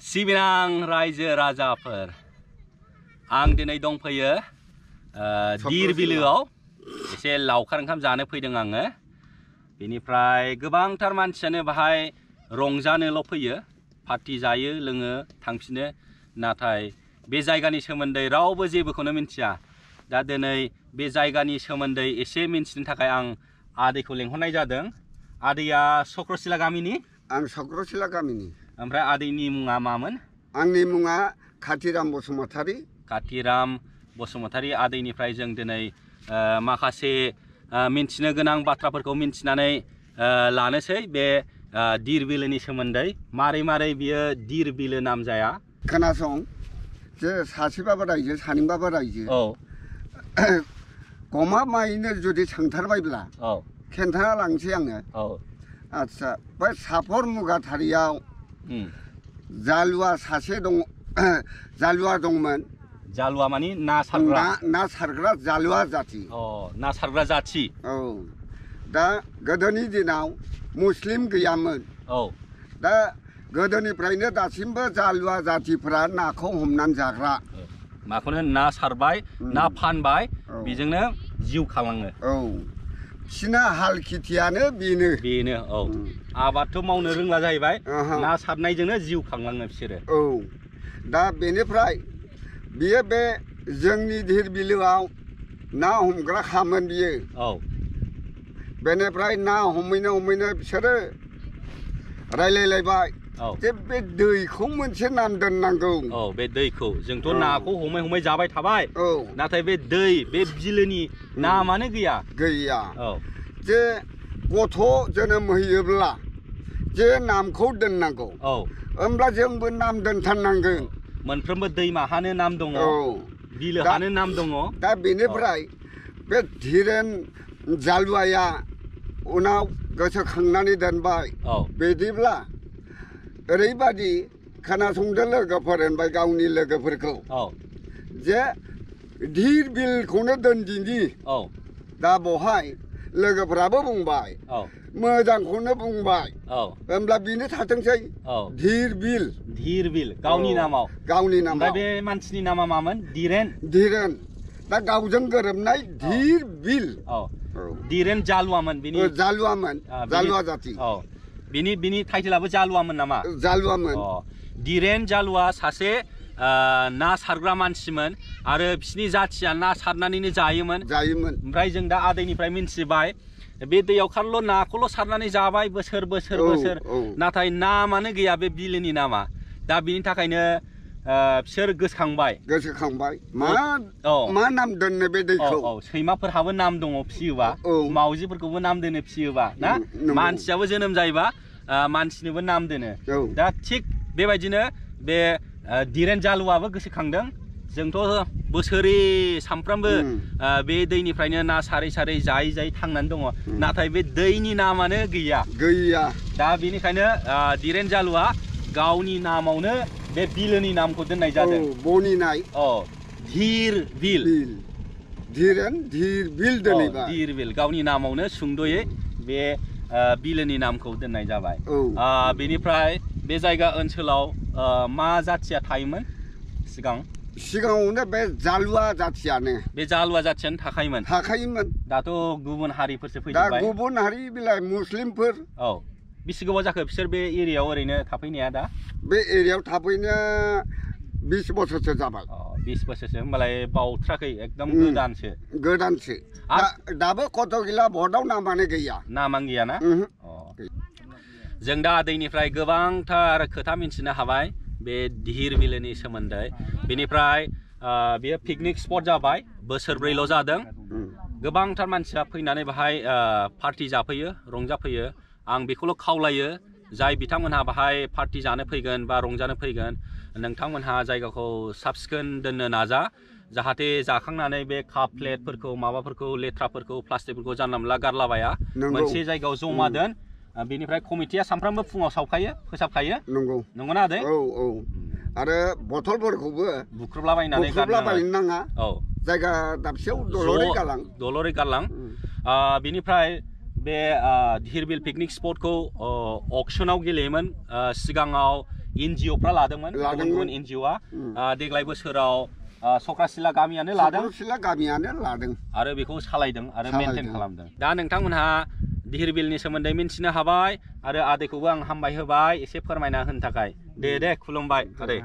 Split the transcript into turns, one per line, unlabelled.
सिबिनां रायजो राजाफोर आं दिनै दंफैयो दिर बिलोआव एसे लावखार ओंखाम जानो फैदों आङो बेनिफ्राय गोबांथार मानसियानो बाहाय रंजानोल' फैयो पार्टी जायो लोङो थांफिनो नाथाय बे जायगानि सोमोन्दै रावबो जेबोखौनो मिन्थिया दा दिनै बे जायगानि सोमोन्दै एसे मिन्थिनो थाखाय आं आदैखौ लेंहरनाय जादों आदैया चक्रशिला गामिनि
आं चक्रशिला गामिनि
ओमफ्राय आदैनि मुङा मामोन
आंनि मुङा कातिराम बसुमतारी
कातिराम बसुमतारी आदैनिफ्राय जों दिनै माखासे मिन्थिनो गोनां बाथ्राफोरखौ मिन्थिनानै लानोसै बे दिर बिलोनि सोमोन्दै मारै मारै बियो दिर बिलो नाम जाया
खोनासं जे सासेबाबो रायजो सानैबाबो रायजो
औ
गमामायैनो जुदि सोंथारबायब्ला
औ
खिन्थाना लांसै आङो
औ
आदसा बै सापर मुगाथारियाव जालुवा सासे दं जालुवा दंमोन
जालुवा मानि ना
सारग्रा जालुवा जाति
ना सारग्रा जाति
औ दा गोदोनि दिनाव मुस्लिम गैयामोन
औ
दा गोदोनिफ्रायनो दासिमबो जालुवा जातिफोरा नाखौ हमनानै जाग्रा
माखौनो ना सारबाय ना फानबाय बेजोंनो जिउ खालाङो
औ बिसिना हाल खेथियानो बेनो
औ आबादथ' मावनो रोंला जाहैबाय ना सारनायजोंनो जिउ खांलाङो बिसोरो
औ दा बेनिफ्राय बियो बे जोंनि दिर बिलोआव ना हमग्रा खामोन बियो
औ
बेनिफ्राय ना हमैनो बिसोरो रायलायलायबाय जे बे दैखौ मोनसे नाम दोननांगौ
औ बे दैखौ जोंथ' नाखौ हमै जाबाय थाबाय नाथाय बे दै बे बिलोनि नामानो गैया
औ जे गथ' जोनोम होयोब्ला जे नामखौ दोननांगौ औ होमब्ला जोंबो नाम दोनथारनांगोन
मोनफ्रोमबो दैमाहानो नाम दङ बिलोहानो नाम दङ
दा बेनिफ्राय बे धीरेन जालुवाया उनाव गोसोखांनानै दोनबाय बिदिब्ला ओरैबादि खोनासंदो लोगोफोर होनबाय गावनि लोगोफोरखौ जे धीर बिलखौनो दोनदिनि दा बहाय लोगोफ्राबो बुंबाय मोजांखौनो बुंबाय होमब्ला बेनो थाथोंसै धीर बिल
गावनि नामाव
ओमफ्राय
बे मानसिनि नामा मामोन धीरेन
दा गावजों गोरोबनाय धीर बिल
धीरेन जालुवामोन
जालुवा जाति
बिनि टाइटेलाबो जालुवामोन नामा
जालुवामोन
धीरेन जालुवा सासे ना सारग्रा मानसिमोन आरो बिसिनि जाथिया ना सारनानैनो जायोमोन ओमफ्राय जों दा आदैनिफ्राय मिन्थिबाय बे दैयाव खालि नाखौल' सारनानै जाबाय बोसोर नाथाय नामानो गैया बे बिलोनि नामा दा बिनि थाखायनो बिसोर गोसोखांबाय
मा नाम दोननो बे दैखौ
सैमाफोरहाबो नाम दङ फिसियोबा मावजिफोरखौबो नाम दोनो फिसियोबा ना मानसियाबो जोनोम जायोबा मानसिनोबो नाम दोनो दा थिग बेबायदिनो बे धीरेन जालुवाबो गोसोखांदों जोंथ' बोसोरै सामफ्रामबो बे दैनिफ्रायनो ना सारै जायै थांनानै दङ नाथाय बे दैनि नामानो गैया दा बेनिखायनो धीरेन जालुवा गावनि नामावनो बे बिलोनि नामखौ दोननाय जादों
बनिनाय
धीर बिल धीर बिल गावनि नामावनो सुंद'यै बे बिलोनि नामखौ दोननाय जाबाय बेनिफ्राय बे जायगा ओनसोलाव मा जाथिया थायोमोन
सिगाङावनो बे जालुवा जाथियानो
थाखायोमोन दाथ' गुबुन हारिफोरसो फैजोबबाय
गुबुन हारि बिलाइ मुस्लिमफोर
बेसे गोबाव जाखो बिसोर बे एरियायाव ओरैनो थाफैनाया दा
बे एरियायाव थाफैनो 20 बोसोरसो जाबाय
20 बोसोरसो होमबालाय बावथ्राखै एकदम गोदानसो
दाबो कत' गैला भटआव नामानो गैया
ना जों दा आदैनिफ्राय गोबांथार खोथा मिन्थिनो हाबाय बे धीर बिलोनि सोमोन्दै बेनिफ्राय बेयो पिकनिक स्पट जाबाय बोसोरब्रैल' जादों गोबांथार मानसिया फैनानै बाहाय पार्टी जाफैयो रंजाफैयो आं बेखौल' खावलायो जाय बिथांमोनहा बाहाय पार्टी जानो फैगोन बा रंजानो फैगोन नोंथांमोनहा जायगाखौ साब सिखोन दोननो नाजा जाहाथे जाखांनानै बे काप प्लेटफोरखौ माबाफोरखौ लेथ्राफोरखौ प्लास्टिकफोरखौ जानला मोनला गारलाबाया मोनसे जायगायाव जमा दोन बेनिफ्राय कमिटिया सानफ्रामबो फुङाव फोसाबखायो नंगौना आदै
आरो बथलफोरखौबो
बुख्रुबलाबायनानै
नाङा जायगा दाबसेयाव दलरै गारलां
बेनिफ्राय बे धीर बिल पिकनिक स्पट को ऑक्शनाव गेलेयोमोन सिगाङाव NGO-फ्रा लादोंमोन गुबुन NGO-आ देग्लाय बोसोराव सक्रासिला गामियानो लादों
सक्रासिला गामियानो लादों
आरो बेखौ सालायदों आरो मेनटेन खालामदों दा नोंथांमोनहा धिरबिलनि सोमोन्दै मिन्थिनो हाबाय आरो आदैखौबो आं हामबाय होबाय एसे फोरमायना होनो थाखाय दे खुलुमबाय आदै